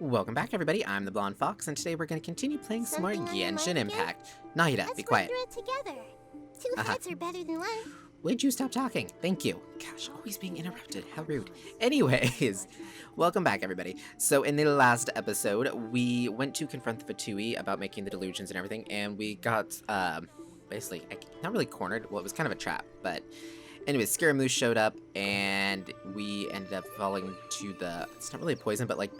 Welcome back, everybody. I'm the Blonde Fox, and today we're going to continue playing some more Genshin Impact. Nahida, be quiet. Let's run through it together. Two heads are better than one. Would you stop talking? Thank you. Gosh, always being interrupted. How rude. Anyways, welcome back, everybody. So in the last episode, we went to confront the Fatui about making the delusions and everything, and we got, basically, not really cornered. Well, it was kind of a trap, but anyways, Scaramouche showed up, and we ended up falling to the, it's not really a poison, but like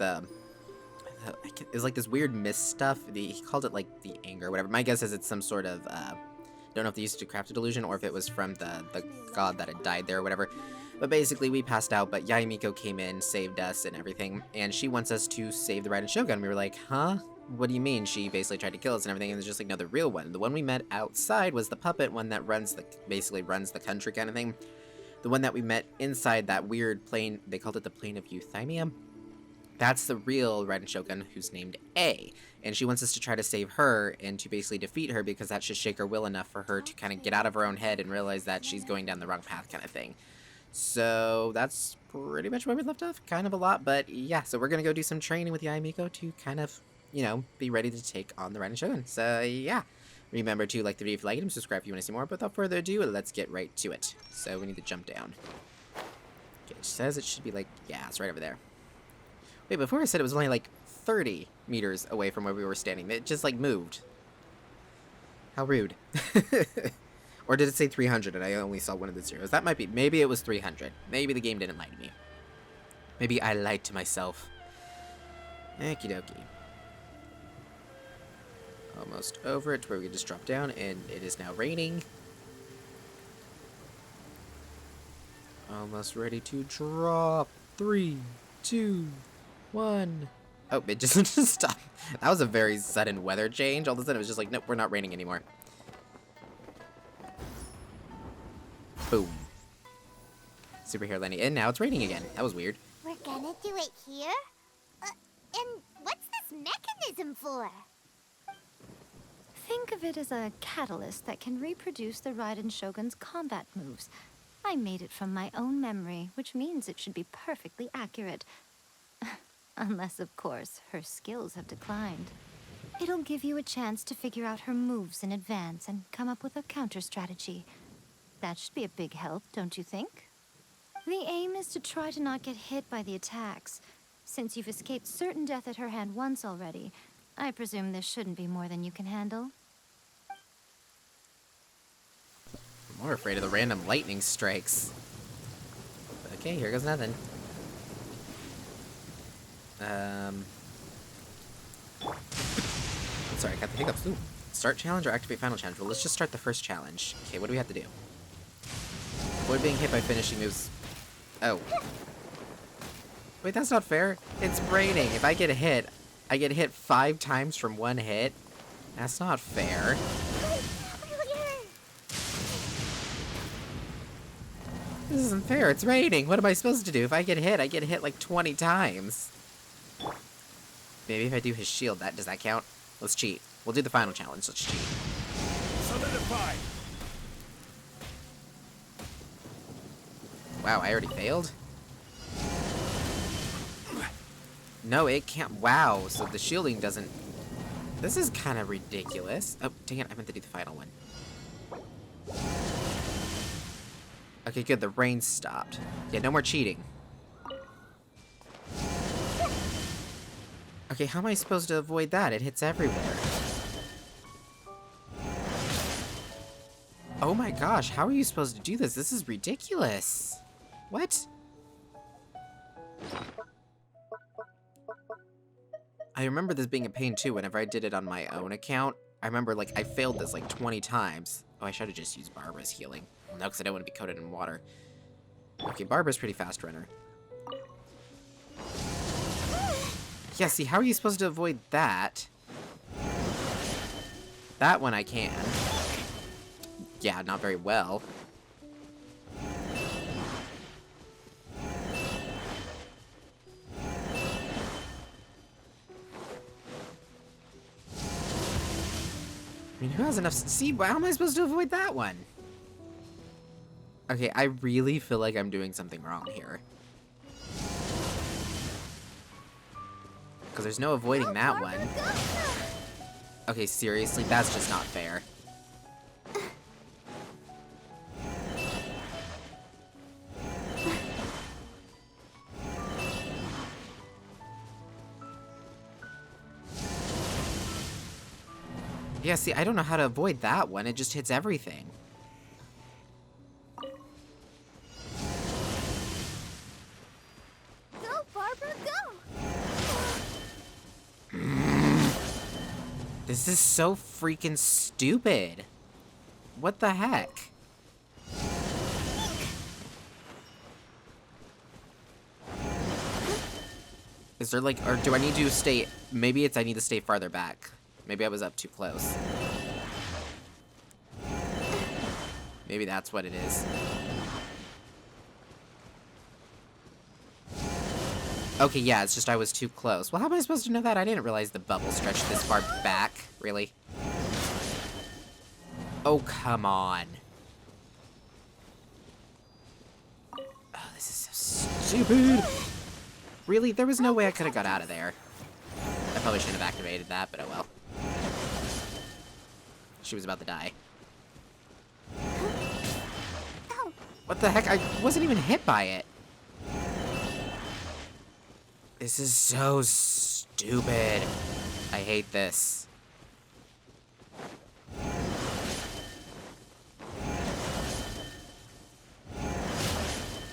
it was like this weird mist stuff. He called it like the anger or whatever. My guess is it's some sort of, don't know if they used to craft a delusion or if it was from the god that had died there or whatever. But basically, we passed out, but Yaimiko came in, saved us and everything, and she wants us to save the Raiden Shogun. We were like, huh? What do you mean? She basically tried to kill us and everything, and it's just like, no, the real one. The one we met outside was the puppet one that basically runs the country kind of thing. The one that we met inside that weird plane, they called it the plane of Euthymia. That's the real Raiden Shogun, who's named A, and she wants us to try to save her and to basically defeat her because that should shake her will enough for her to kind of get out of her own head and realize that she's going down the wrong path kind of thing. So that's pretty much where we left off, kind of a lot, but yeah, so we're going to go do some training with Yaimiko to kind of, you know, be ready to take on the Raiden Shogun. So yeah, remember to like the video if you like it and subscribe if you want to see more, but without further ado, let's get right to it. So we need to jump down. Okay, it says it should be like, yeah, it's right over there. Wait, before I said it was only like 30 meters away from where we were standing. It just like moved. How rude. Or did it say 300 and I only saw one of the zeros? That might be. Maybe it was 300. Maybe the game didn't lie to me. Maybe I lied to myself. Okie dokie. Almost over it to where we can just drop down, and it is now raining. Almost ready to drop. 3, 2, 1. Oh, it just stopped. That was a very sudden weather change. All of a sudden, it was just like, nope, we're not raining anymore. Boom. Superhero Lenny. And now it's raining again. That was weird. We're gonna do it here? And what's this mechanism for? Think of it as a catalyst that can reproduce the Raiden Shogun's combat moves. I made it from my own memory, which means it should be perfectly accurate. Unless, of course, her skills have declined. It'll give you a chance to figure out her moves in advance and come up with a counter strategy. That should be a big help, don't you think? The aim is to try to not get hit by the attacks. Since you've escaped certain death at her hand once already, I presume this shouldn't be more than you can handle. I'm more afraid of the random lightning strikes. Okay, here goes nothing. Sorry, I got the hiccups. Ooh. Start challenge or activate final challenge? Well, let's just start the first challenge. Okay, what do we have to do? Avoid being hit by finishing moves. Oh. Wait, that's not fair. It's raining. If I get hit, I get hit 5 times from one hit. That's not fair. This isn't fair. It's raining. What am I supposed to do? If I get hit like 20 times. Maybe if I do his shield, does that count? Let's cheat. We'll do the final challenge. Let's cheat. Solidify. Wow, I already failed? No, it can't. Wow, so the shielding doesn't... This is kind of ridiculous. Oh, dang it, I meant to do the final one. Okay, good, the rain stopped. Yeah, no more cheating. Okay, how am I supposed to avoid that? It hits everywhere. Oh my gosh, how are you supposed to do this? This is ridiculous. What? I remember this being a pain too whenever I did it on my own account. I remember like I failed this like 20 times. Oh, I should have just used Barbara's healing. Well, no, because I don't want to be coated in water. Okay, Barbara's pretty fast runner. Yeah, see, how are you supposed to avoid that? That one I can. Yeah, not very well. I mean, who has enough... See, how am I supposed to avoid that one? Okay, I really feel like I'm doing something wrong here. because there's no avoiding that one. Okay, seriously? That's just not fair. Yeah, see, I don't know how to avoid that one. It just hits everything. Go, Barbara, go! This is so freaking stupid. What the heck? Is there like, or do I need to stay, maybe it's I need to stay farther back. Maybe I was up too close. Maybe that's what it is. Okay, yeah, it's just I was too close. Well, how am I supposed to know that? I didn't realize the bubble stretched this far back. Really? Oh, come on. Oh, this is so stupid. Really? There was no way I could have got out of there. I probably shouldn't have activated that, but oh well. She was about to die. What the heck? I wasn't even hit by it. This is so stupid. I hate this.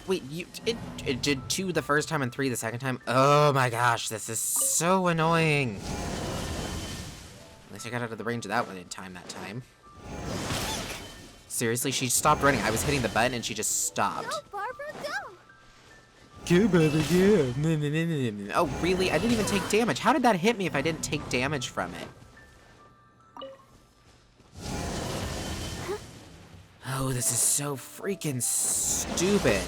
Wait, it did 2 the first time and 3 the second time? Oh my gosh, this is so annoying. At least I got out of the range of that one in time that time. Seriously, she stopped running. I was hitting the button and she just stopped. Go, Barbara, go! Go, Barbara, go! Oh, really? I didn't even take damage. How did that hit me if I didn't take damage from it? Oh, this is so freaking stupid.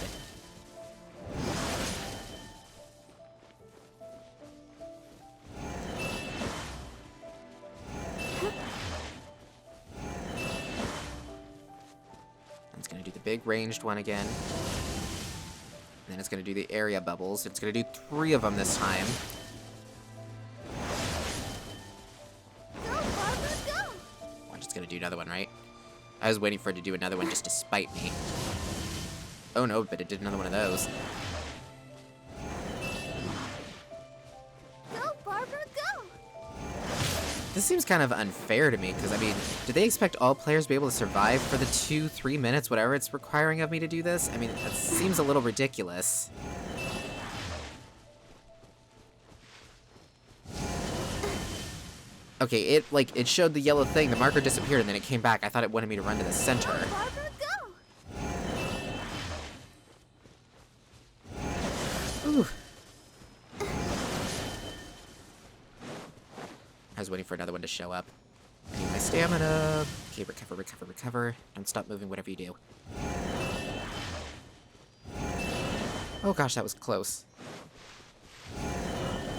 It's gonna do the big ranged one again. And then it's gonna do the area bubbles. It's gonna do 3 of them this time. Go, Barbara, go! Watch, it's gonna do another one, right? I was waiting for it to do another one just to spite me. Oh no, but it did another one of those. Go, Barbara, go! This seems kind of unfair to me, because, I mean, do they expect all players to be able to survive for the 2-3 minutes, whatever it's requiring of me to do this? I mean, that seems a little ridiculous. Okay, it showed the yellow thing, the marker disappeared, and then it came back. I thought it wanted me to run to the center. Go, Barbara, go! Ooh. I was waiting for another one to show up. I need my stamina. Okay, recover, recover, recover. Don't stop moving, whatever you do. Oh gosh, that was close.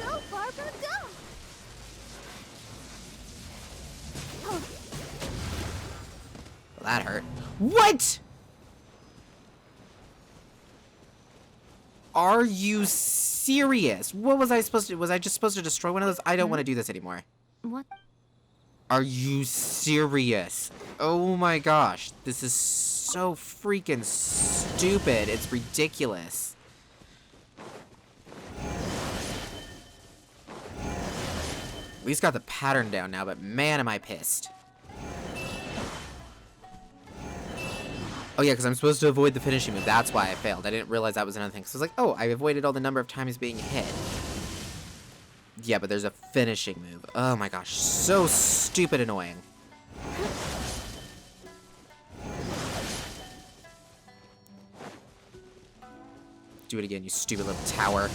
Go, Barbara, go! Well, that hurt. What? Are you serious? What was I supposed to do? Was I just supposed to destroy one of those? I don't want to do this anymore. What? Are you serious? Oh my gosh. This is so freaking stupid. It's ridiculous. At least got the pattern down now, but man, am I pissed. Oh yeah, because I'm supposed to avoid the finishing move. That's why I failed. I didn't realize that was another thing. So I was like, oh, I avoided all the number of times being hit. Yeah, but there's a finishing move. Oh my gosh, so stupid annoying. Do it again, you stupid little tower.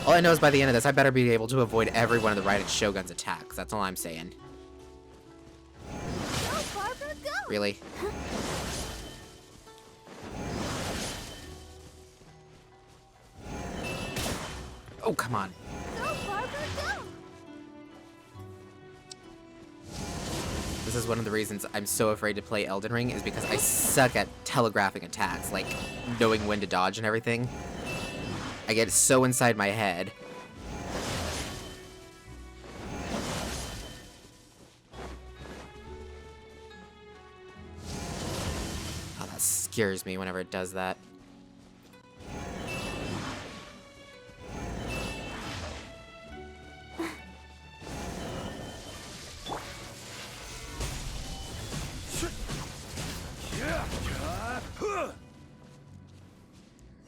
All I know is by the end of this, I better be able to avoid every one of the Raiden Shogun's attacks. That's all I'm saying. Go, Barbara, go! Really? Oh, come on. Go, Barbara, go! This is one of the reasons I'm so afraid to play Elden Ring, is because I suck at telegraphing attacks, like knowing when to dodge and everything. I get so inside my head. scares me whenever it does that.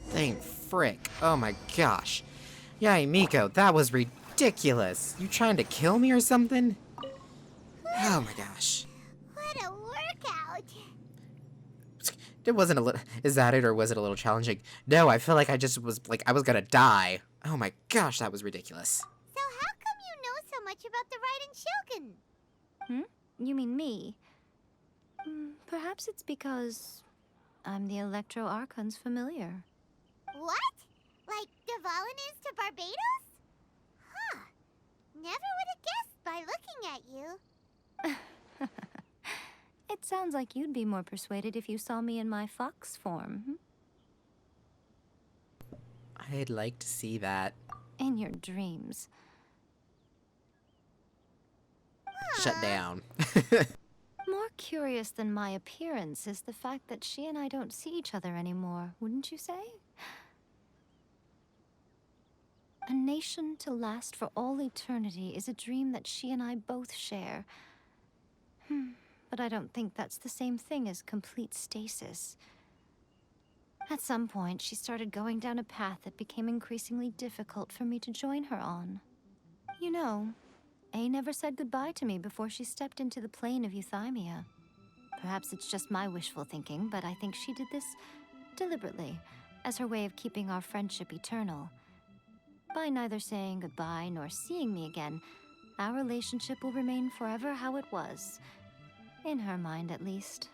Thank frick. Oh my gosh. Yay, Miko, that was ridiculous. You trying to kill me or something? Oh my gosh. What a workout! It wasn't a little. Is that it, or was it a little challenging? No, I feel like I just was like I was gonna die. Oh my gosh, that was ridiculous. So how come you know so much about the Raiden Shogun? You mean me? Perhaps it's because I'm the Electro Archon's familiar. What? Like Dvalin is to Barbados? Huh. Never would have guessed by looking at you. It sounds like you'd be more persuaded if you saw me in my fox form. I'd like to see that. In your dreams. Shut down. More curious than my appearance is the fact that she and I don't see each other anymore, wouldn't you say? A nation to last for all eternity is a dream that she and I both share. But I don't think that's the same thing as complete stasis. At some point, she started going down a path that became increasingly difficult for me to join her on. You know, A never said goodbye to me before she stepped into the plane of Euthymia. Perhaps it's just my wishful thinking, but I think she did this deliberately, as her way of keeping our friendship eternal. By neither saying goodbye nor seeing me again, our relationship will remain forever how it was. In her mind, at least.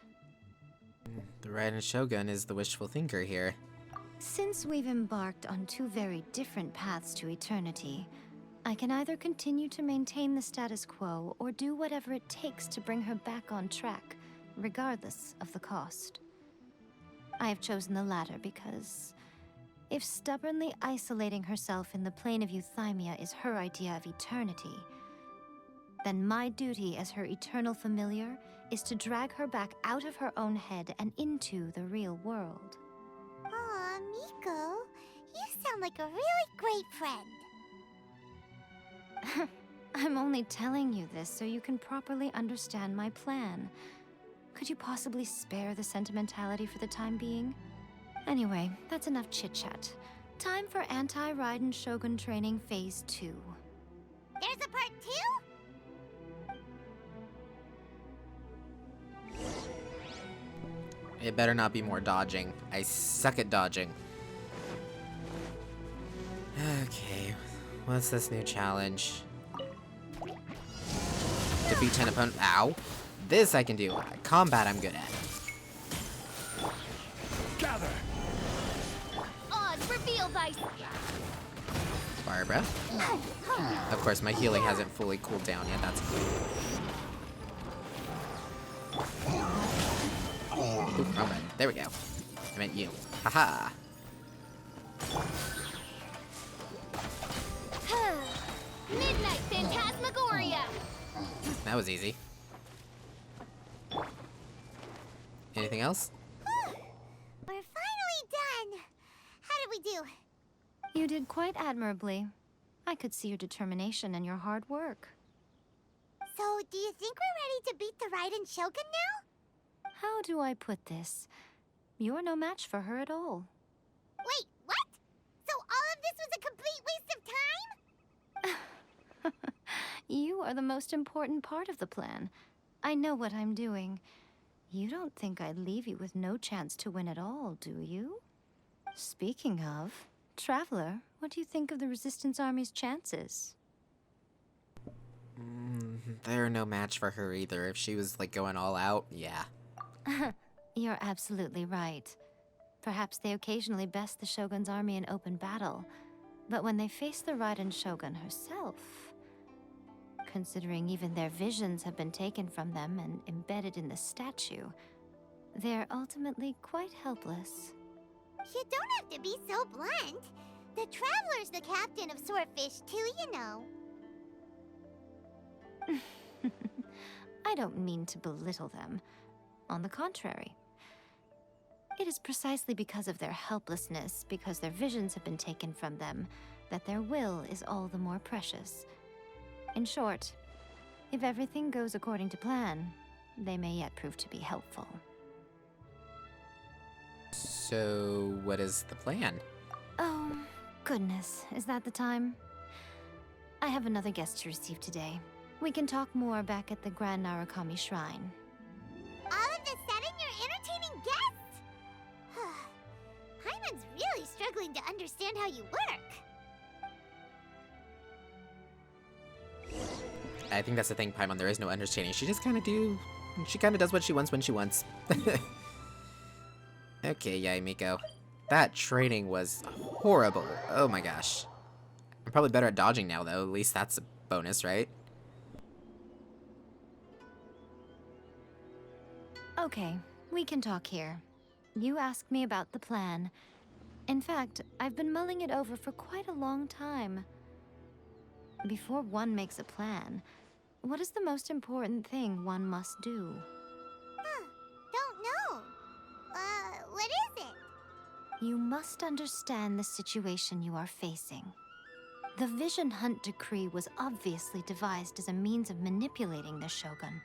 The Raiden Shogun is the wishful thinker here. Since we've embarked on two very different paths to eternity, I can either continue to maintain the status quo or do whatever it takes to bring her back on track, regardless of the cost. I have chosen the latter because if stubbornly isolating herself in the plane of Euthymia is her idea of eternity, then my duty as her eternal familiar is to drag her back out of her own head and into the real world. Aw, Miko, you sound like a really great friend. I'm only telling you this so you can properly understand my plan. Could you possibly spare the sentimentality for the time being? Anyway, that's enough chit-chat. Time for Anti-Raiden Shogun Training Phase 2. There's a part 2? It better not be more dodging. I suck at dodging. Okay, what's this new challenge? Defeat 10 opponents. Ow. This I can do. Combat I'm good at. Gather. Odds reveal thy... Fire breath. Of course, my healing hasn't fully cooled down yet. That's cool. Ooh, wrong button. There we go. I meant you. Haha. Midnight Phantasmagoria! That was easy. Anything else? We're finally done! How did we do? You did quite admirably. I could see your determination and your hard work. So, do you think we're ready to beat the Raiden Shogun now? How do I put this? You're no match for her at all. Wait, what? So all of this was a complete waste of time? You are the most important part of the plan. I know what I'm doing. You don't think I'd leave you with no chance to win at all, do you? Speaking of, Traveler, what do you think of the Resistance Army's chances? They're no match for her either. If she was like going all out, yeah. You're absolutely right. Perhaps they occasionally best the Shogun's army in open battle, but when they face the Raiden Shogun herself, considering even their visions have been taken from them and embedded in the statue, they're ultimately quite helpless. You don't have to be so blunt. The Traveler's the captain of Swordfish too, you know. I don't mean to belittle them. On the contrary. It is precisely because of their helplessness, because their visions have been taken from them, that their will is all the more precious. In short, if everything goes according to plan, they may yet prove to be helpful. So, what is the plan? Oh, goodness, is that the time? I have another guest to receive today. We can talk more back at the Grand Narukami Shrine. All of a sudden, you're entertaining guests? Paimon's really struggling to understand how you work. I think that's the thing, Paimon. There is no understanding. She just kind of does what she wants when she wants. Okay, yeah, miHo. That training was horrible. Oh my gosh. I'm probably better at dodging now, though. At least that's a bonus, right? Okay, we can talk here. You asked me about the plan. In fact, I've been mulling it over for quite a long time. Before one makes a plan, what is the most important thing one must do? Don't know. What is it? You must understand the situation you are facing. The Vision Hunt Decree was obviously devised as a means of manipulating the Shogun.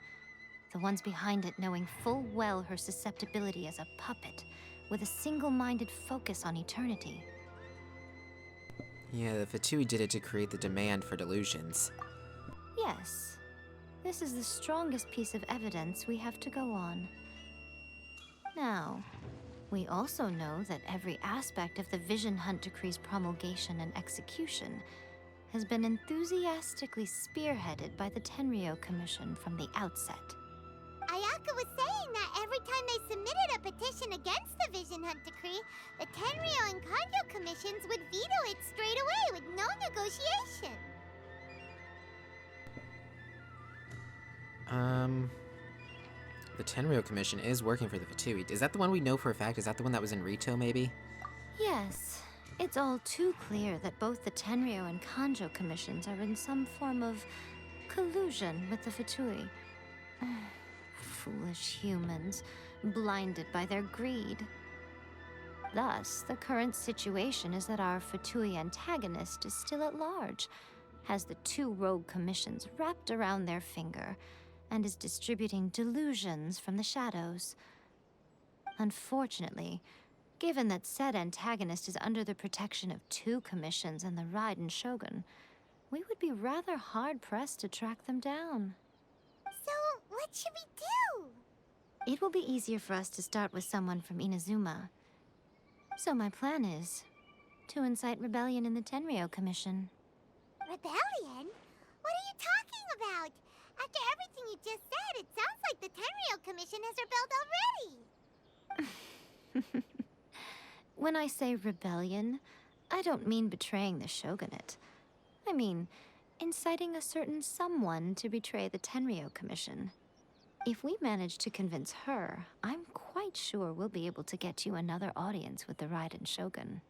The ones behind it knowing full well her susceptibility as a puppet, with a single-minded focus on eternity. Yeah, the Fatui did it to create the demand for delusions. Yes, this is the strongest piece of evidence we have to go on. Now, we also know that every aspect of the Vision Hunt Decree's promulgation and execution has been enthusiastically spearheaded by the Tenryou Commission from the outset. Ayaka was saying that every time they submitted a petition against the Vision Hunt Decree, the Tenryou and Kanjo commissions would veto it straight away with no negotiation. The Tenryou Commission is working for the Fatui. Is that the one we know for a fact? Is that the one that was in Rito, maybe? Yes, it's all too clear that both the Tenryou and Kanjo commissions are in some form of collusion with the Fatui. Foolish humans, blinded by their greed. Thus, the current situation is that our Fatui antagonist is still at large, has the two rogue commissions wrapped around their finger, and is distributing delusions from the shadows. Unfortunately, given that said antagonist is under the protection of two commissions and the Raiden Shogun, we would be rather hard-pressed to track them down. So, what should we do? It will be easier for us to start with someone from Inazuma. So my plan is to incite rebellion in the Tenryou Commission. Rebellion? What are you talking about? After everything you just said, it sounds like the Tenryou Commission has rebelled already. When I say rebellion, I don't mean betraying the shogunate. I mean inciting a certain someone to betray the Tenryou Commission. If we manage to convince her, I'm quite sure we'll be able to get you another audience with the Raiden Shogun.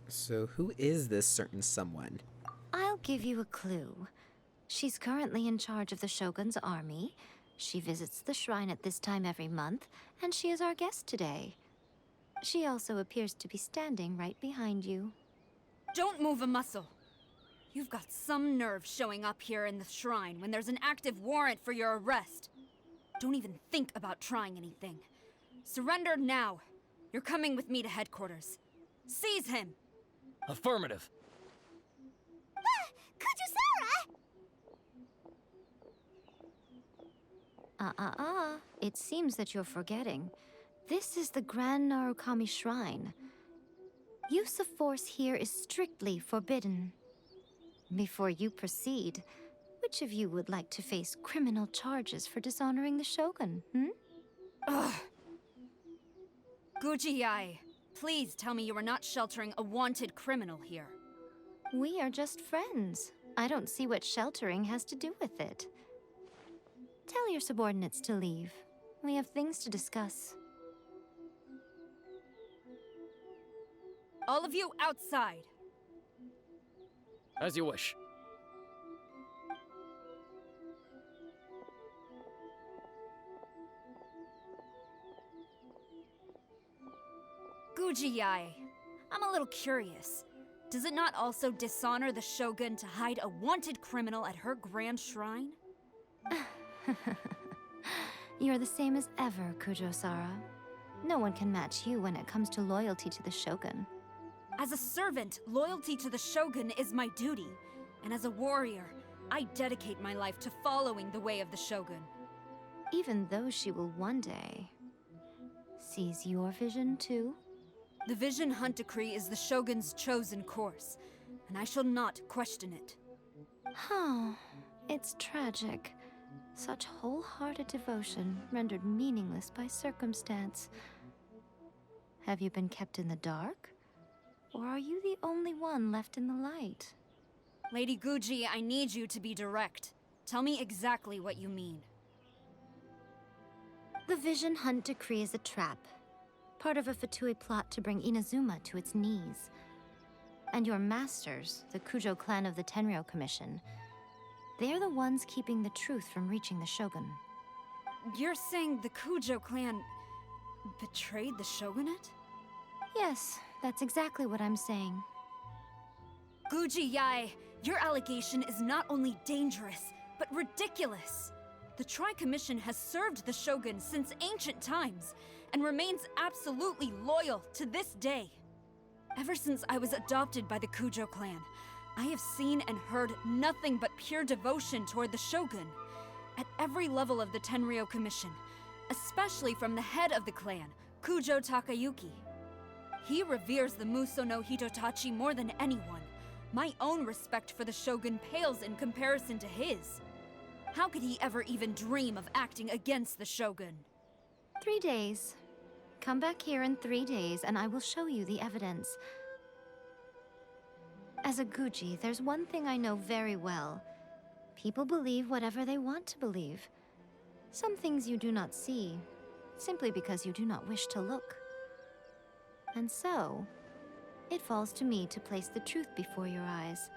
So who is this certain someone? I'll give you a clue. She's currently in charge of the Shogun's army. She visits the shrine at this time every month, and she is our guest today. She also appears to be standing right behind you. Don't move a muscle. You've got some nerve showing up here in the shrine when there's an active warrant for your arrest. Don't even think about trying anything. Surrender now. You're coming with me to headquarters. Seize him! Affirmative. Kujusara! It seems that you're forgetting. This is the Grand Narukami Shrine. Use of force here is strictly forbidden. Before you proceed, which of you would like to face criminal charges for dishonoring the Shogun, Ugh. Guji-ai, please tell me you are not sheltering a wanted criminal here. We are just friends. I don't see what sheltering has to do with it. Tell your subordinates to leave. We have things to discuss. All of you outside. As you wish. Gujiyai, I'm a little curious. Does it not also dishonor the Shogun to hide a wanted criminal at her grand shrine? You're the same as ever, Kujo-Sara. No one can match you when it comes to loyalty to the Shogun. As a servant, loyalty to the Shogun is my duty. And as a warrior, I dedicate my life to following the way of the Shogun. Even though she will one day seize your vision too? The Vision Hunt Decree is the Shogun's chosen course, and I shall not question it. Huh. It's tragic. Such wholehearted devotion rendered meaningless by circumstance. Have you been kept in the dark? Or are you the only one left in the light? Lady Guji, I need you to be direct. Tell me exactly what you mean. The Vision Hunt Decree is a trap. Part of a Fatui plot to bring Inazuma to its knees. And your masters, the Kujo clan of the Tenryou Commission, they're the ones keeping the truth from reaching the Shogun. You're saying the Kujo clan betrayed the Shogunate? Yes, that's exactly what I'm saying. Guji Yae, your allegation is not only dangerous, but ridiculous. The Tri-Commission has served the Shogun since ancient times, and remains absolutely loyal to this day. Ever since I was adopted by the Kujo clan, I have seen and heard nothing but pure devotion toward the Shogun. At every level of the Tenryou Commission, especially from the head of the clan, Kujo Takayuki. He reveres the Muso no Hitotachi more than anyone. My own respect for the Shogun pales in comparison to his. How could he ever even dream of acting against the Shogun? 3 days. Come back here in 3 days and I will show you the evidence. As a Guji, there's one thing I know very well. People believe whatever they want to believe. Some things you do not see, simply because you do not wish to look. And so, it falls to me to place the truth before your eyes,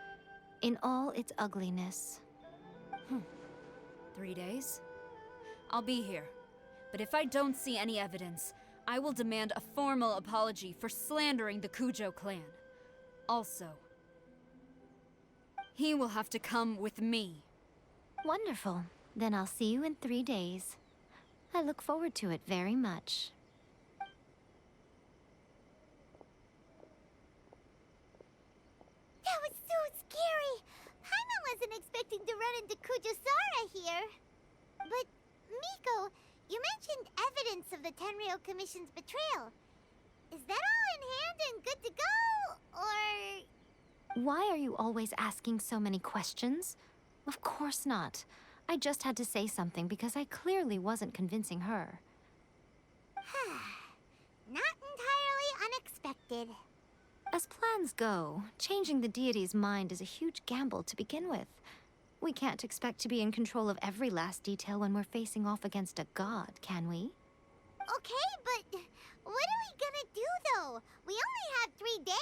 in all its ugliness. 3 days? I'll be here. But if I don't see any evidence, I will demand a formal apology for slandering the Kujo clan. Also, he will have to come with me. Wonderful. Then I'll see you in 3 days. I look forward to it very much. That was so scary! Paimon wasn't expecting to run into Kujo-Sara here. But, Miko, you mentioned evidence of the Tenryou Commission's betrayal. Is that all in hand and good to go, or...? Why are you always asking so many questions? Of course not. I just had to say something because I clearly wasn't convincing her. Not entirely unexpected. As plans go, changing the deity's mind is a huge gamble to begin with. We can't expect to be in control of every last detail when we're facing off against a god, can we? Okay, but what are we gonna do, though? We only have 3 days.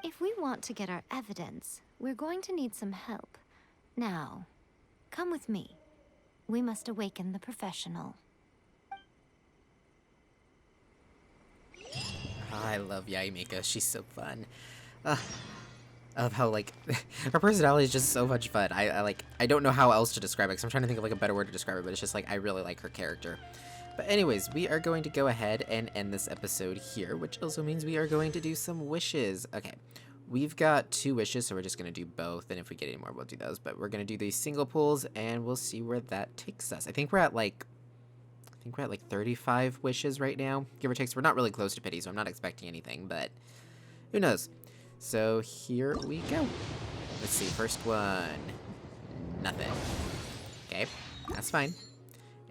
If we want to get our evidence, we're going to need some help. Now, come with me. We must awaken the professional. I love Yaimika. She's so fun. I love how, like, her personality is just so much fun. I don't know how else to describe it, because I'm trying to think of, like, a better word to describe it, but it's just, like, I really like her character. But anyways, we are going to go ahead and end this episode here, which also means we are going to do some wishes. Okay, we've got 2 wishes, so we're just going to do both, and if we get any more, we'll do those. But we're going to do these single pulls, and we'll see where that takes us. I think we're at, like 35 wishes right now, give or take. So we're not really close to pity, so I'm not expecting anything, but who knows? So here we go. Let's see, first one, nothing. Okay, that's fine.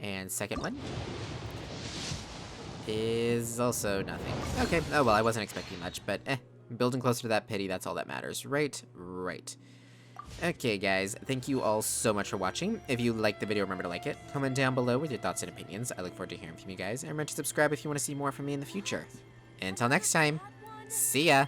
And second one is also nothing. Okay, oh well, I wasn't expecting much, but building closer to that pity, that's all that matters. Right. Okay, guys, thank you all so much for watching. If you liked the video, remember to like it. Comment down below with your thoughts and opinions. I look forward to hearing from you guys. And remember to subscribe if you want to see more from me in the future. Until next time, see ya!